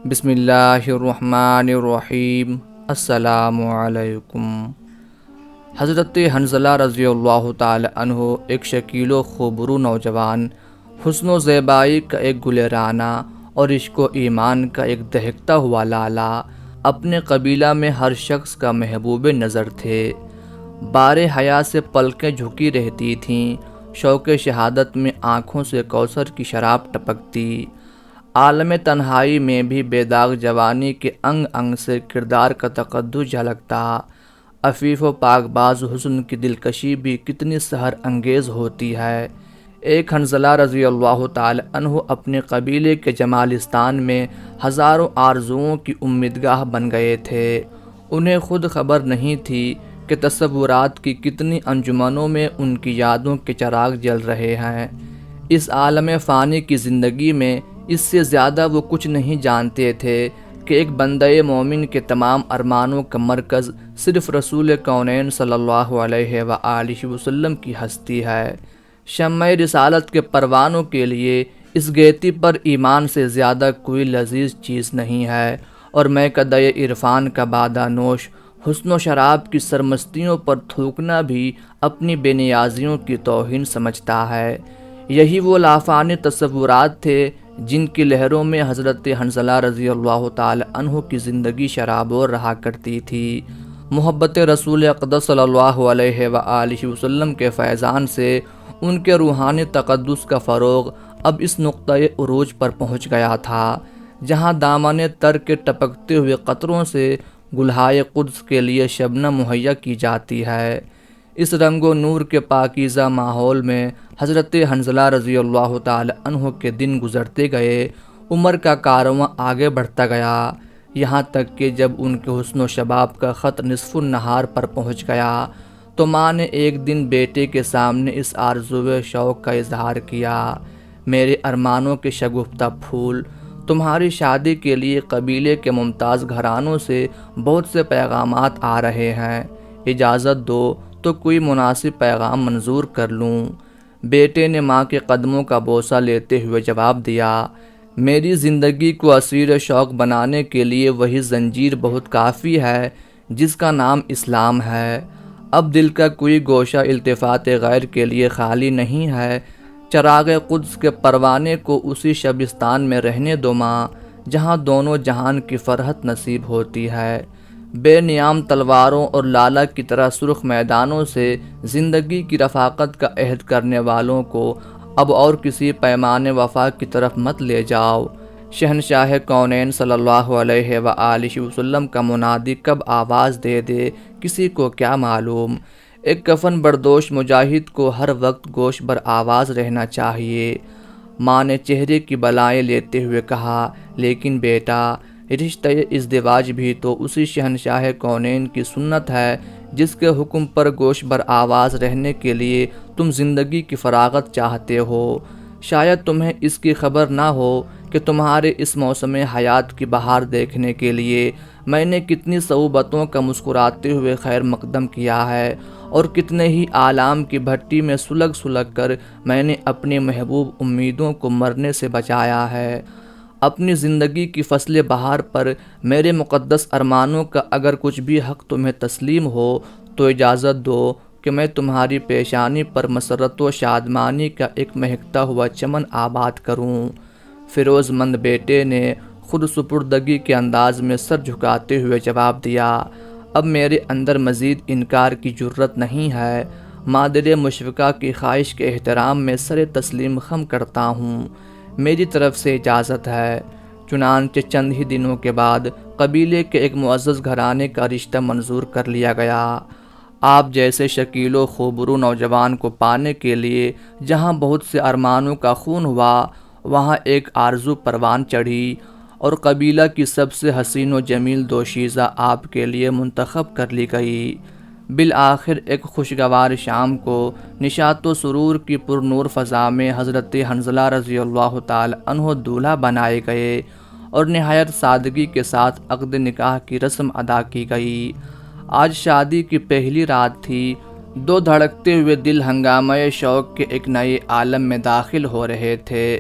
بسم اللہ الرحمن الرحیم۔ السلام علیکم۔ حضرت حنظلہ رضی اللہ تعالی عنہ ایک شکیل و خوبرو نوجوان، حسن و زیبائی کا ایک گلرانہ اور عشق و ایمان کا ایک دہکتا ہوا لالا، اپنے قبیلہ میں ہر شخص کا محبوب نظر تھے۔ بار حیا سے پلکیں جھکی رہتی تھیں، شوق شہادت میں آنکھوں سے کوثر کی شراب ٹپکتی، عالم تنہائی میں بھی بے داغ جوانی کے انگ انگ سے کردار کا تقدس جھلکتا۔ عفیف و پاک باز حسن کی دلکشی بھی کتنی سحر انگیز ہوتی ہے۔ ایک حنظلہ رضی اللہ تعالی عنہ اپنے قبیلے کے جمالستان میں ہزاروں آرزوؤں کی امیدگاہ بن گئے تھے۔ انہیں خود خبر نہیں تھی کہ تصورات کی کتنی انجمنوں میں ان کی یادوں کے چراغ جل رہے ہیں۔ اس عالم فانی کی زندگی میں اس سے زیادہ وہ کچھ نہیں جانتے تھے کہ ایک بندہ مومن کے تمام ارمانوں کا مرکز صرف رسول کونین صلی اللہ علیہ وآلہ وسلم کی ہستی ہے۔ شمع رسالت کے پروانوں کے لیے اس گیتی پر ایمان سے زیادہ کوئی لذیذ چیز نہیں ہے، اور میں قدح عرفان کا بادہ نوش حسن و شراب کی سرمستیوں پر تھوکنا بھی اپنی بے نیازیوں کی توہین سمجھتا ہے۔ یہی وہ لافانی تصورات تھے جن کی لہروں میں حضرت حنظلہ رضی اللہ تعالی عنہ کی زندگی شرابور رہا کرتی تھی۔ محبت رسول اقدس صلی اللہ علیہ وآلہ وسلم کے فیضان سے ان کے روحانی تقدس کا فروغ اب اس نقطۂ عروج پر پہنچ گیا تھا، جہاں دامن تر کے ٹپکتے ہوئے قطروں سے گلہائے قدس کے لیے شبنم مہیا کی جاتی ہے۔ اس رنگ و نور کے پاکیزہ ماحول میں حضرت حنظلہ رضی اللہ تعالی عنہ کے دن گزرتے گئے، عمر کا کارواں آگے بڑھتا گیا، یہاں تک کہ جب ان کے حسن و شباب کا خط نصف النہار پر پہنچ گیا تو ماں نے ایک دن بیٹے کے سامنے اس آرزو شوق کا اظہار کیا: میرے ارمانوں کے شگفتہ پھول، تمہاری شادی کے لیے قبیلے کے ممتاز گھرانوں سے بہت سے پیغامات آ رہے ہیں، اجازت دو تو کوئی مناسب پیغام منظور کر لوں۔ بیٹے نے ماں کے قدموں کا بوسہ لیتے ہوئے جواب دیا: میری زندگی کو اسیر شوق بنانے کے لیے وہی زنجیر بہت کافی ہے جس کا نام اسلام ہے۔ اب دل کا کوئی گوشہ التفات غیر کے لیے خالی نہیں ہے۔ چراغ قدس کے پروانے کو اسی شبستان میں رہنے دو ماں، جہاں دونوں جہان کی فرحت نصیب ہوتی ہے۔ بے نیام تلواروں اور لالا کی طرح سرخ میدانوں سے زندگی کی رفاقت کا عہد کرنے والوں کو اب اور کسی پیمان وفا کی طرف مت لے جاؤ۔ شہنشاہ کونین صلی اللہ علیہ وآلہ وسلم کا منادی کب آواز دے دے کسی کو کیا معلوم۔ ایک کفن بردوش مجاہد کو ہر وقت گوش بر آواز رہنا چاہیے۔ ماں نے چہرے کی بلائیں لیتے ہوئے کہا: لیکن بیٹا، رشتہ ازدواج بھی تو اسی شہنشاہ کونین کی سنت ہے جس کے حکم پر گوش بر آواز رہنے کے لیے تم زندگی کی فراغت چاہتے ہو۔ شاید تمہیں اس کی خبر نہ ہو کہ تمہارے اس موسم حیات کی بہار دیکھنے کے لیے میں نے کتنی صعوبتوں کا مسکراتے ہوئے خیر مقدم کیا ہے، اور کتنے ہی آلام کی بھٹی میں سلگ سلگ کر میں نے اپنی محبوب امیدوں کو مرنے سے بچایا ہے۔ اپنی زندگی کی فصل بہار پر میرے مقدس ارمانوں کا اگر کچھ بھی حق تمہیں تسلیم ہو تو اجازت دو کہ میں تمہاری پیشانی پر مسرت و شادمانی کا ایک مہکتا ہوا چمن آباد کروں۔ فیروز مند بیٹے نے خود سپردگی کے انداز میں سر جھکاتے ہوئے جواب دیا: اب میرے اندر مزید انکار کی جرت نہیں ہے۔ مادر مشفقہ کی خواہش کے احترام میں سر تسلیم خم کرتا ہوں، میری طرف سے اجازت ہے۔ چنانچہ چند ہی دنوں کے بعد قبیلے کے ایک معزز گھرانے کا رشتہ منظور کر لیا گیا۔ آپ جیسے شکیل و خوبرو نوجوان کو پانے کے لیے جہاں بہت سے ارمانوں کا خون ہوا، وہاں ایک آرزو پروان چڑھی، اور قبیلہ کی سب سے حسین و جمیل دوشیزہ آپ کے لیے منتخب کر لی گئی۔ بالآخر ایک خوشگوار شام کو نشاط و سرور کی پر نور فضا میں حضرت حنظلہ رضی اللہ تعالی عنہ دولہا بنائے گئے، اور نہایت سادگی کے ساتھ عقد نکاح کی رسم ادا کی گئی۔ آج شادی کی پہلی رات تھی۔ دو دھڑکتے ہوئے دل ہنگامہ شوق کے ایک نئے عالم میں داخل ہو رہے تھے۔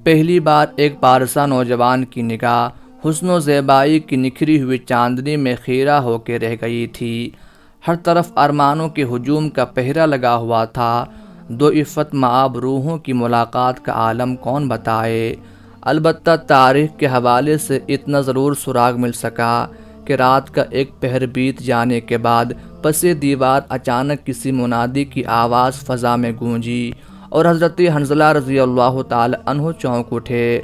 پہلی بار ایک پارسا نوجوان کی نگاہ حسن و زیبائی کی نکھری ہوئی چاندنی میں خیرہ ہو کے رہ گئی تھی۔ ہر طرف ارمانوں کے ہجوم کا پہرہ لگا ہوا تھا۔ دو عفت مآب روحوں کی ملاقات کا عالم کون بتائے؟ البتہ تاریخ کے حوالے سے اتنا ضرور سراغ مل سکا کہ رات کا ایک پہر بیت جانے کے بعد پس دیوار اچانک کسی منادی کی آواز فضا میں گونجی اور حضرت حنظلہ رضی اللہ تعالی عنہ چونک اٹھے۔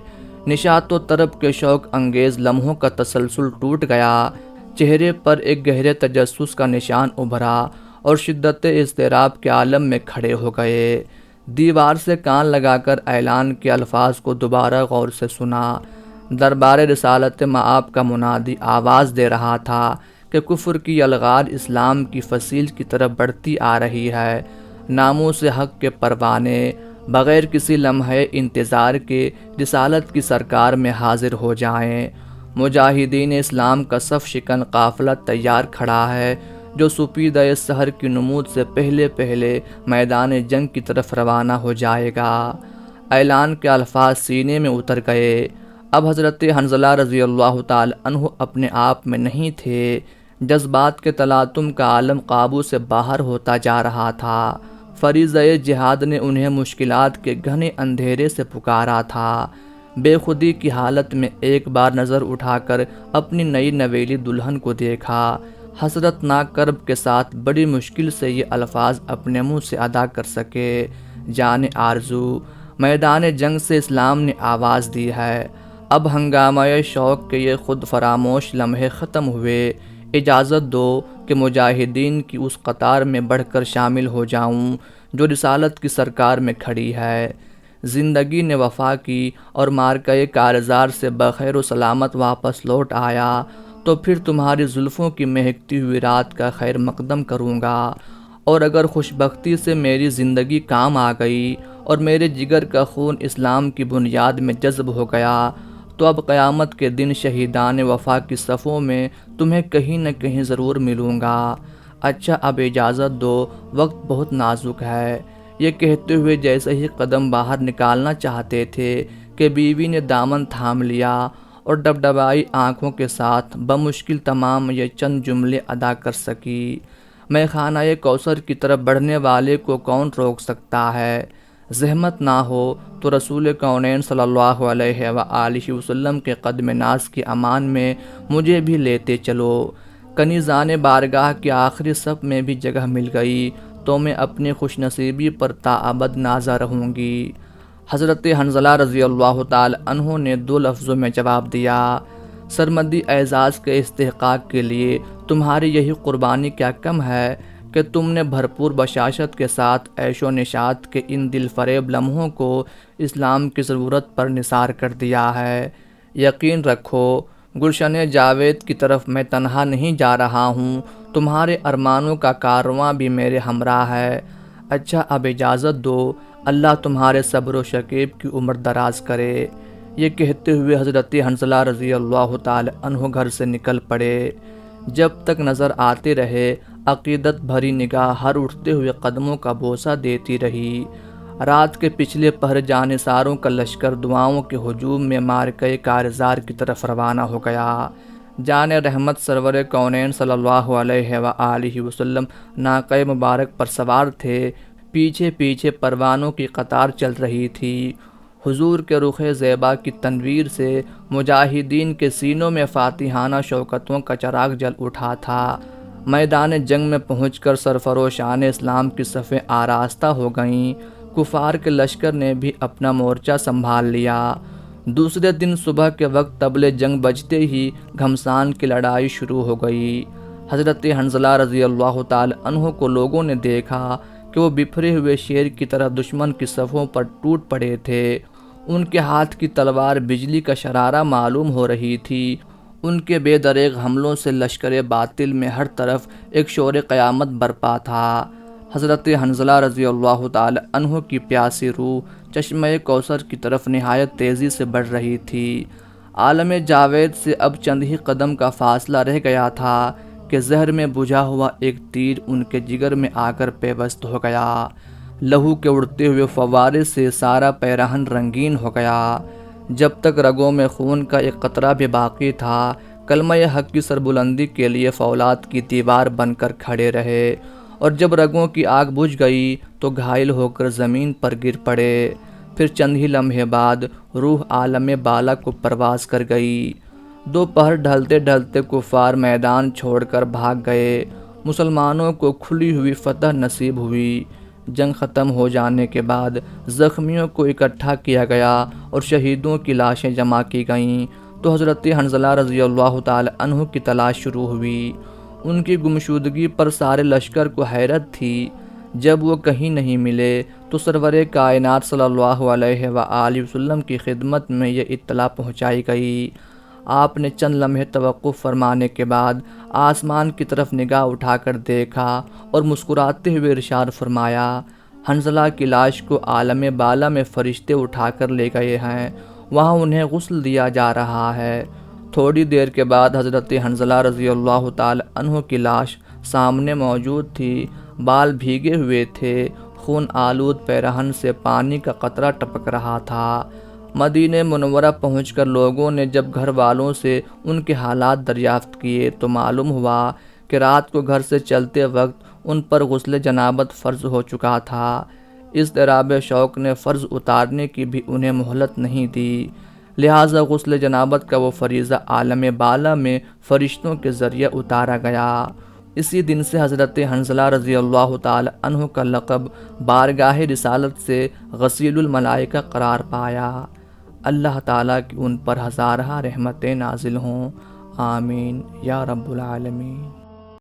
نشاط و طرب کے شوق انگیز لمحوں کا تسلسل ٹوٹ گیا۔ چہرے پر ایک گہرے تجسس کا نشان ابھرا اور شدت اضطراب کے عالم میں کھڑے ہو گئے۔ دیوار سے کان لگا کر اعلان کے الفاظ کو دوبارہ غور سے سنا۔ دربار رسالت مآب کا منادی آواز دے رہا تھا کہ کفر کی یلغار اسلام کی فصیل کی طرف بڑھتی آ رہی ہے۔ ناموس حق کے پروانے بغیر کسی لمحے انتظار کے رسالت کی سرکار میں حاضر ہو جائیں۔ مجاہدین اسلام کا صف شکن قافلہ تیار کھڑا ہے جو سپیدہ سحر کی نمود سے پہلے پہلے میدان جنگ کی طرف روانہ ہو جائے گا۔ اعلان کے الفاظ سینے میں اتر گئے۔ اب حضرت حنظلہ رضی اللہ تعالی عنہ اپنے آپ میں نہیں تھے۔ جذبات کے تلاطم کا عالم قابو سے باہر ہوتا جا رہا تھا۔ فریضہ جہاد نے انہیں مشکلات کے گھنے اندھیرے سے پکارا تھا۔ بے خودی کی حالت میں ایک بار نظر اٹھا کر اپنی نئی نویلی دلہن کو دیکھا۔ حسرت ناک کرب کے ساتھ بڑی مشکل سے یہ الفاظ اپنے منہ سے ادا کر سکے۔ جان آرزو، میدان جنگ سے اسلام نے آواز دی ہے۔ اب ہنگامہ شوق کے یہ خود فراموش لمحے ختم ہوئے۔ اجازت دو کہ مجاہدین کی اس قطار میں بڑھ کر شامل ہو جاؤں جو رسالت کی سرکار میں کھڑی ہے۔ زندگی نے وفا کی اور مارکہ کارزار سے بخیر و سلامت واپس لوٹ آیا تو پھر تمہاری زلفوں کی مہکتی ہوئی رات کا خیر مقدم کروں گا، اور اگر خوش بختی سے میری زندگی کام آ گئی اور میرے جگر کا خون اسلام کی بنیاد میں جذب ہو گیا تو اب قیامت کے دن شہیدان وفا کی صفوں میں تمہیں کہیں نہ کہیں ضرور ملوں گا۔ اچھا اب اجازت دو، وقت بہت نازک ہے۔ یہ کہتے ہوئے جیسے ہی قدم باہر نکالنا چاہتے تھے کہ بیوی نے دامن تھام لیا اور ڈبڈبائی آنکھوں کے ساتھ بمشکل تمام یہ چند جملے ادا کر سکی۔ میں خانہ کوثر کی طرف بڑھنے والے کو کون روک سکتا ہے؟ زحمت نہ ہو تو رسول کونین صلی اللہ علیہ وآلہ وسلم کے قدم ناز کی امان میں مجھے بھی لیتے چلو۔ کنیزان بارگاہ کی آخری صف میں بھی جگہ مل گئی تو میں اپنی خوش نصیبی پر تاابد نازہ رہوں گی۔ حضرت حنظلہ رضی اللہ تعالی عنہ نے دو لفظوں میں جواب دیا، سرمدی اعزاز کے استحقاق کے لیے تمہاری یہی قربانی کیا کم ہے کہ تم نے بھرپور بشاشت کے ساتھ عیش و نشاط کے ان دل فریب لمحوں کو اسلام کی ضرورت پر نثار کر دیا ہے۔ یقین رکھو گلشن جاوید کی طرف میں تنہا نہیں جا رہا ہوں، تمہارے ارمانوں کا کارواں بھی میرے ہمراہ ہے۔ اچھا اب اجازت دو، اللہ تمہارے صبر و شکیب کی عمر دراز کرے۔ یہ کہتے ہوئے حضرت حنظلہ رضی اللہ تعالی عنہ گھر سے نکل پڑے۔ جب تک نظر آتے رہے عقیدت بھری نگاہ ہر اٹھتے ہوئے قدموں کا بوسہ دیتی رہی۔ رات کے پچھلے پہر جانثاروں کا لشکر دعاؤں کے ہجوم میں مارکہ کارزار کی طرف روانہ ہو گیا۔ جان رحمت سرور کونین صلی اللہ علیہ وآلہ وسلم ناقہ مبارک پر سوار تھے۔ پیچھے پیچھے پروانوں کی قطار چل رہی تھی۔ حضور کے رخ زیبا کی تنویر سے مجاہدین کے سینوں میں فاتحانہ شوکتوں کا چراغ جل اٹھا تھا۔ میدان جنگ میں پہنچ کر سرفروشان اسلام کی صفیں آراستہ ہو گئیں۔ کفار کے لشکر نے بھی اپنا مورچہ سنبھال لیا۔ دوسرے دن صبح کے وقت طبل جنگ بجتے ہی گھمسان کی لڑائی شروع ہو گئی۔ حضرت حنظلہ رضی اللہ تعالی عنہ کو لوگوں نے دیکھا کہ وہ بپھرے ہوئے شیر کی طرح دشمن کی صفوں پر ٹوٹ پڑے تھے۔ ان کے ہاتھ کی تلوار بجلی کا شرارہ معلوم ہو رہی تھی۔ ان کے بے دریغ حملوں سے لشکر باطل میں ہر طرف ایک شور قیامت برپا تھا۔ حضرت حنظلہ رضی اللہ تعالی عنہ کی پیاسی روح چشمہ کوثر کی طرف نہایت تیزی سے بڑھ رہی تھی۔ عالم جاوید سے اب چند ہی قدم کا فاصلہ رہ گیا تھا کہ زہر میں بجھا ہوا ایک تیر ان کے جگر میں آ کر پیوست ہو گیا۔ لہو کے اڑتے ہوئے فوارے سے سارا پیراہن رنگین ہو گیا۔ جب تک رگوں میں خون کا ایک قطرہ بھی باقی تھا، کلمہ حق کی سربلندی کے لیے فولاد کی دیوار بن کر کھڑے رہے، اور جب رگوں کی آگ بجھ گئی تو گھائل ہو کر زمین پر گر پڑے۔ پھر چند ہی لمحے بعد روح عالم بالا کو پرواز کر گئی۔ دوپہر ڈھلتے ڈھلتے کفار میدان چھوڑ کر بھاگ گئے۔ مسلمانوں کو کھلی ہوئی فتح نصیب ہوئی۔ جنگ ختم ہو جانے کے بعد زخمیوں کو اکٹھا کیا گیا اور شہیدوں کی لاشیں جمع کی گئیں تو حضرت حنظلہ رضی اللہ تعالی عنہ کی تلاش شروع ہوئی۔ ان کی گمشدگی پر سارے لشکر کو حیرت تھی۔ جب وہ کہیں نہیں ملے تو سرور کائنات صلی اللہ علیہ وآلہ وسلم کی خدمت میں یہ اطلاع پہنچائی گئی۔ آپ نے چند لمحے توقف فرمانے کے بعد آسمان کی طرف نگاہ اٹھا کر دیکھا اور مسکراتے ہوئے ارشاد فرمایا، حنظلہ کی لاش کو عالم بالا میں فرشتے اٹھا کر لے گئے ہیں، وہاں انہیں غسل دیا جا رہا ہے۔ تھوڑی دیر کے بعد حضرت حنظلہ رضی اللہ تعالی عنہ کی لاش سامنے موجود تھی۔ بال بھیگے ہوئے تھے، خون آلود پیرہن سے پانی کا قطرہ ٹپک رہا تھا۔ مدینہ منورہ پہنچ کر لوگوں نے جب گھر والوں سے ان کے حالات دریافت کیے تو معلوم ہوا کہ رات کو گھر سے چلتے وقت ان پر غسل جنابت فرض ہو چکا تھا۔ اضطراب شوق نے فرض اتارنے کی بھی انہیں مہلت نہیں دی، لہٰذا غسل جنابت کا وہ فریضہ عالم بالا میں فرشتوں کے ذریعے اتارا گیا۔ اسی دن سے حضرت حنظلہ رضی اللہ تعالی عنہ کا لقب بارگاہ رسالت سے غسیل الملائکہ قرار پایا۔ اللہ تعالیٰ کی ان پر ہزارہ رحمتیں نازل ہوں، آمین یا رب العالمین۔